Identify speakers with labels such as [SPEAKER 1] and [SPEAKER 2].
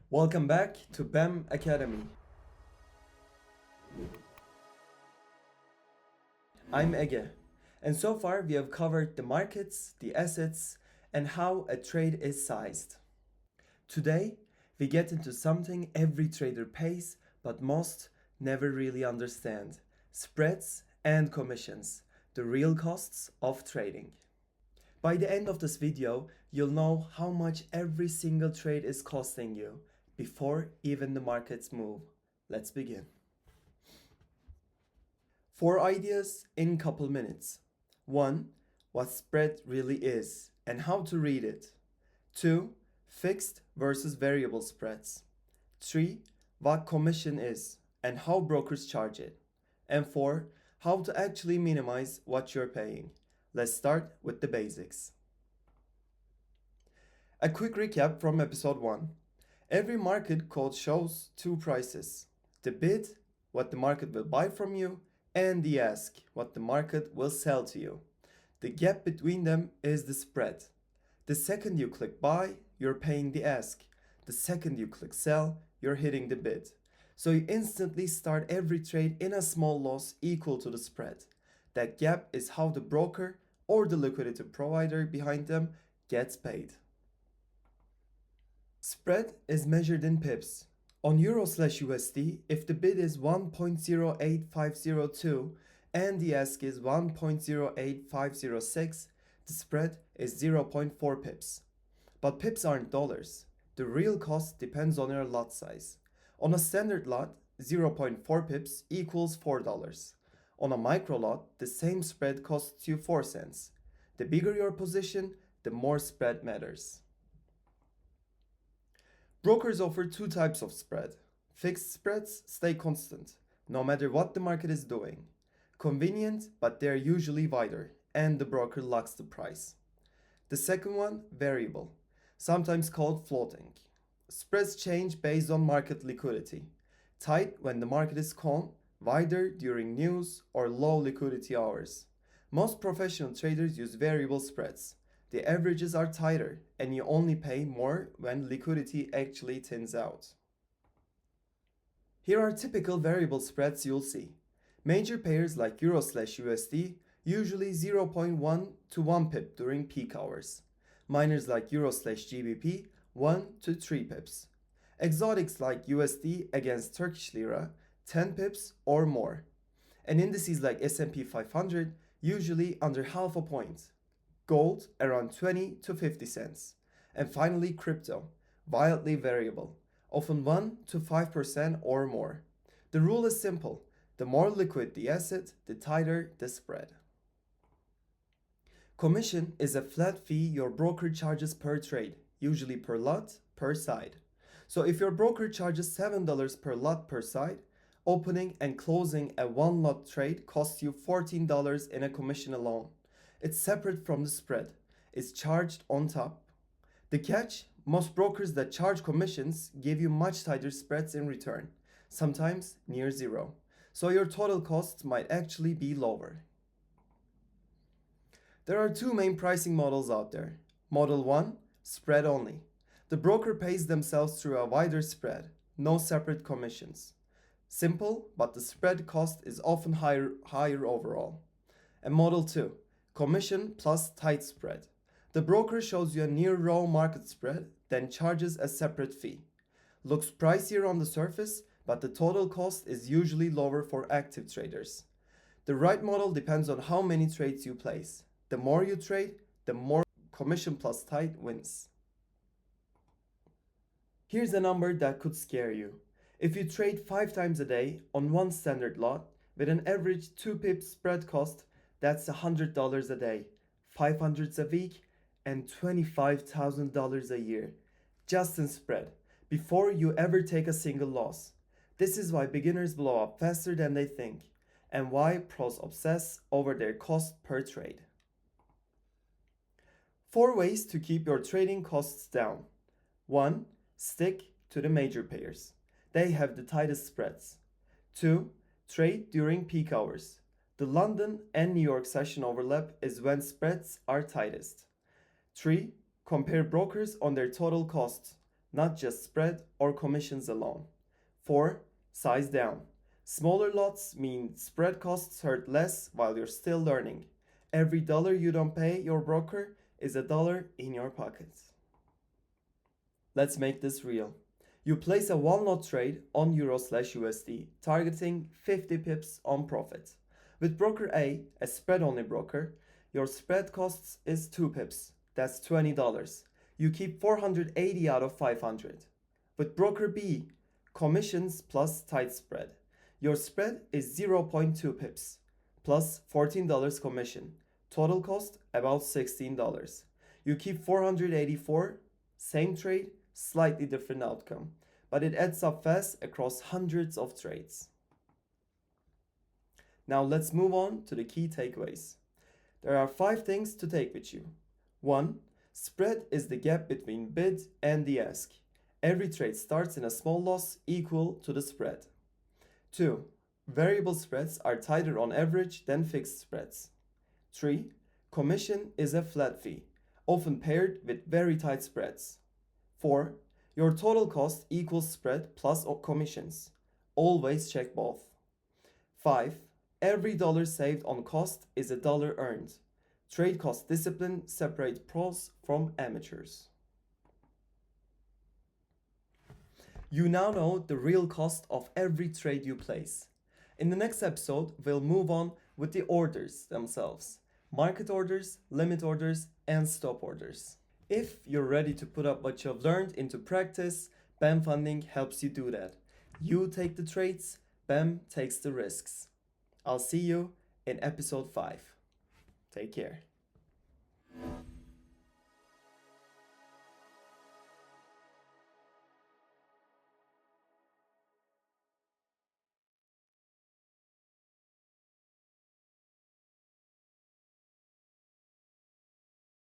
[SPEAKER 1] Welcome back to BEM Academy. I'm Ege, and so far we have covered the markets, the assets, and how a trade is sized. Today, we get into something every trader pays, but most never really understand: spreads and commissions, the real costs of trading. By the end of this video, you'll know how much every single trade is costing you before even the markets move. Let's begin. 4 ideas in couple minutes. 1. What spread really is and how to read it. 2. Fixed versus variable spreads. 3. What commission is and how brokers charge it. And 4. How to actually minimize what you're paying. Let's start with the basics. A quick recap from episode 1. Every market code shows two prices: the bid, what the market will buy from you, and the ask, what the market will sell to you. The gap between them is the spread. The second you click buy, you're paying the ask. The second you click sell, you're hitting the bid. So you instantly start every trade in a small loss equal to the spread. That gap is how the broker or the liquidity provider behind them gets paid. Spread is measured in pips. On Euro/USD, if the bid is 1.08502 and the ask is 1.08506, the spread is 0.4 pips. But pips aren't dollars. The real cost depends on your lot size. On a standard lot, 0.4 pips equals $4. On a micro lot, the same spread costs you 4 cents. The bigger your position, the more spread matters. Brokers offer two types of spread. Fixed spreads stay constant, no matter what the market is doing. Convenient, but they're usually wider, and the broker locks the price. The second one, variable, sometimes called floating. Spreads change based on market liquidity. Tight when the market is calm, wider during news or low liquidity hours. Most professional traders use variable spreads. The averages are tighter, and you only pay more when liquidity actually thins out. Here are typical variable spreads you'll see. Major pairs like Euro/USD, usually 0.1 to 1 pip during peak hours. Minors like Euro/GBP, 1 to 3 pips. Exotics like USD against Turkish lira, 10 pips or more. And indices like S&P 500, usually under half a point. Gold around 20 to 50 cents. And finally crypto, wildly variable, often 1 to 5% or more. The rule is simple: the more liquid the asset, the tighter the spread. Commission is a flat fee your broker charges per trade, usually per lot, per side. So if your broker charges $7 per lot per side, opening and closing a one lot trade costs you $14 in a commission alone. It's separate from the spread. It's charged on top. The catch: most brokers that charge commissions give you much tighter spreads in return, sometimes near zero. So your total costs might actually be lower. There are two main pricing models out there. Model 1, spread only. The broker pays themselves through a wider spread, no separate commissions. Simple, but the spread cost is often higher overall. And Model 2, commission plus tight spread. The broker shows you a near raw market spread, then charges a separate fee. Looks pricier on the surface, but the total cost is usually lower for active traders. The right model depends on how many trades you place. The more you trade, the more commission plus tight wins. Here's a number that could scare you. If you trade 5 times a day on one standard lot with an average 2 pips spread cost, that's $100 a day, 500 a week, and $25,000 a year, just in spread, before you ever take a single loss. This is why beginners blow up faster than they think, and why pros obsess over their cost per trade. 4 ways to keep your trading costs down. 1. Stick to the major pairs. They have the tightest spreads. 2. Trade during peak hours. The London and New York session overlap is when spreads are tightest. 3. Compare brokers on their total costs, not just spread or commissions alone. 4. Size down. Smaller lots mean spread costs hurt less while you're still learning. Every dollar you don't pay your broker is a dollar in your pocket. Let's make this real. You place a one lot trade on Euro/USD, targeting 50 pips on profit. With broker A spread only broker, your spread costs is 2 pips. That's $20. You keep 480 out of 500. With broker B, commissions plus tight spread, your spread is 0.2 pips plus $14 commission. Total cost about $16. You keep 484, same trade, slightly different outcome, but it adds up fast across hundreds of trades. Now let's move on to the key takeaways. There are 5 things to take with you. 1. Spread is the gap between bid and the ask. Every trade starts in a small loss equal to the spread. 2. Variable spreads are tighter on average than fixed spreads. 3. Commission is a flat fee, often paired with very tight spreads. 4. Your total cost equals spread plus commissions. Always check both. 5. Every dollar saved on cost is a dollar earned. Trade cost discipline separates pros from amateurs. You now know the real cost of every trade you place. In the next episode, we'll move on with the orders themselves: market orders, limit orders, and stop orders. If you're ready to put up what you've learned into practice, BEM funding helps you do that. You take the trades, BEM takes the risks. I'll see you in episode 5. Take care.